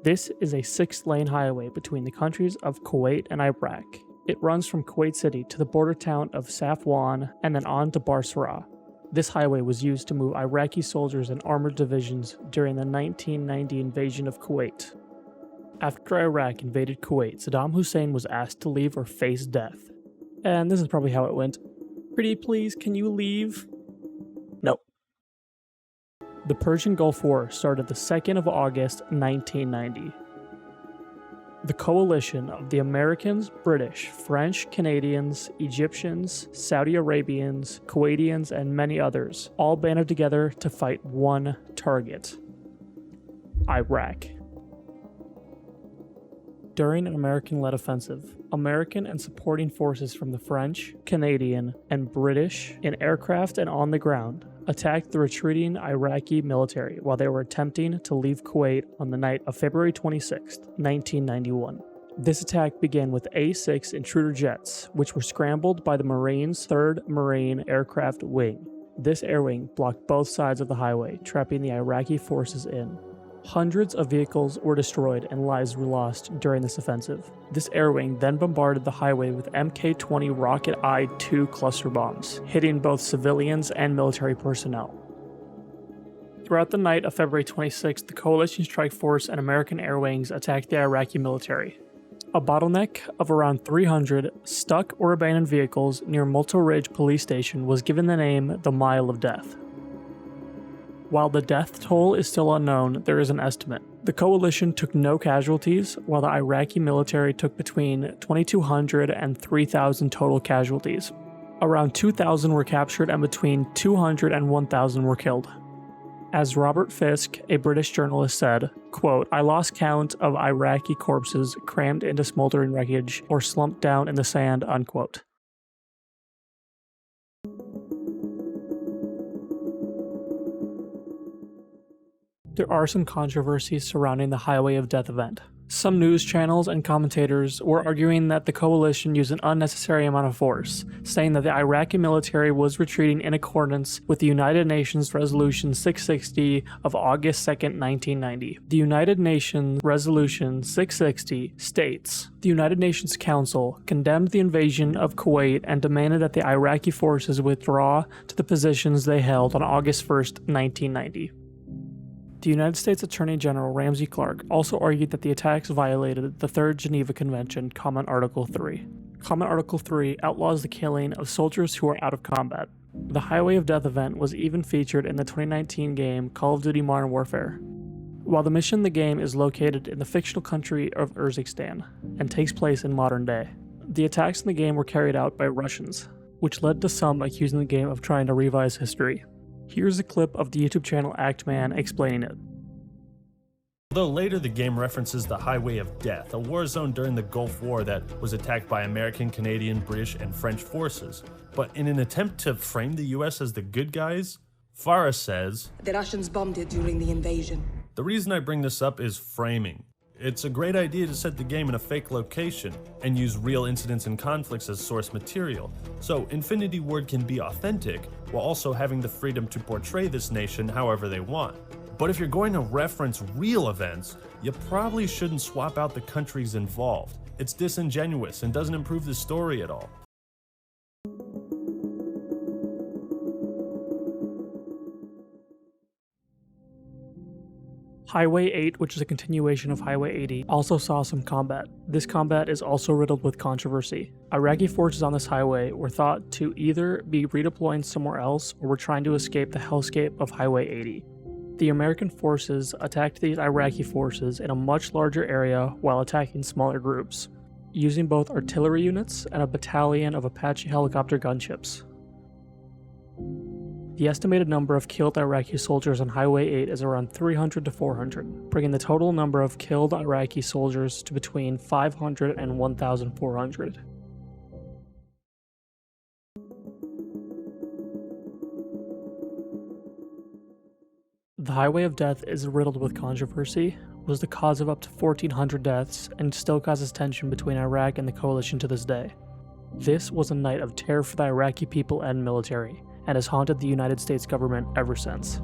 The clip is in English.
This is a 6-lane highway between the countries of Kuwait and Iraq. It runs from Kuwait City to the border town of Safwan and then on to Barsara. This highway was used to move Iraqi soldiers and armored divisions during the 1990 invasion of Kuwait. After Iraq invaded Kuwait, Saddam Hussein was asked to leave or face death. And this is probably how it went. Pretty please, can you leave? No. The Persian Gulf War started the 2nd of August, 1990. The coalition of the Americans, British, French, Canadians, Egyptians, Saudi Arabians, Kuwaitians, and many others all banded together to fight one target: Iraq. During an American-led offensive, American and supporting forces from the French, Canadian, and British in aircraft and on the ground attacked the retreating Iraqi military while they were attempting to leave Kuwait on the night of February 26, 1991. This attack began with A-6 intruder jets, which were scrambled by the Marines' 3rd Marine Aircraft Wing. This air wing blocked both sides of the highway, trapping the Iraqi forces in. Hundreds of vehicles were destroyed and lives were lost during this offensive. This air wing then bombarded the highway with Mk-20 rocket-eyed-2 cluster bombs, hitting both civilians and military personnel. Throughout the night of February 26, the Coalition Strike Force and American air wings attacked the Iraqi military. A bottleneck of around 300 stuck or abandoned vehicles near Multo Ridge Police Station was given the name the Mile of Death. While the death toll is still unknown, there is an estimate. The coalition took no casualties, while the Iraqi military took between 2,200 and 3,000 total casualties. Around 2,000 were captured and between 200 and 1,000 were killed. As Robert Fisk, a British journalist, said, quote, "I lost count of Iraqi corpses crammed into smoldering wreckage or slumped down in the sand," unquote. There are some controversies surrounding the Highway of Death event. Some news channels and commentators were arguing that the coalition used an unnecessary amount of force, saying that the Iraqi military was retreating in accordance with the United Nations Resolution 660 of August 2, 1990. The United Nations Resolution 660 states, "The United Nations Council condemned the invasion of Kuwait and demanded that the Iraqi forces withdraw to the positions they held on August 1, 1990. The United States Attorney General Ramsey Clark also argued that the attacks violated the Third Geneva Convention, Common Article 3. Common Article 3 outlaws the killing of soldiers who are out of combat. The Highway of Death event was even featured in the 2019 game Call of Duty Modern Warfare. While the mission in the game is located in the fictional country of Urzikstan and takes place in modern day, the attacks in the game were carried out by Russians, which led to some accusing the game of trying to revise history. Here's a clip of the YouTube channel Actman explaining it. Although later the game references the Highway of Death, a war zone during the Gulf War that was attacked by American, Canadian, British, and French forces. But in an attempt to frame the US as the good guys, Farah says, "The Russians bombed it during the invasion." The reason I bring this up is framing. It's a great idea to set the game in a fake location and use real incidents and conflicts as source material, so Infinity Ward can be authentic while also having the freedom to portray this nation however they want. But if you're going to reference real events, you probably shouldn't swap out the countries involved. It's disingenuous and doesn't improve the story at all. Highway 8, which is a continuation of Highway 80, also saw some combat. This combat is also riddled with controversy. Iraqi forces on this highway were thought to either be redeploying somewhere else or were trying to escape the hellscape of Highway 80. The American forces attacked these Iraqi forces in a much larger area while attacking smaller groups, using both artillery units and a battalion of Apache helicopter gunships. The estimated number of killed Iraqi soldiers on Highway 8 is around 300 to 400, bringing the total number of killed Iraqi soldiers to between 500 and 1,400. The Highway of Death is riddled with controversy. was the cause of up to 1,400 deaths and still causes tension between Iraq and the coalition to this day. This was a night of terror for the Iraqi people and military, and has haunted the United States government ever since.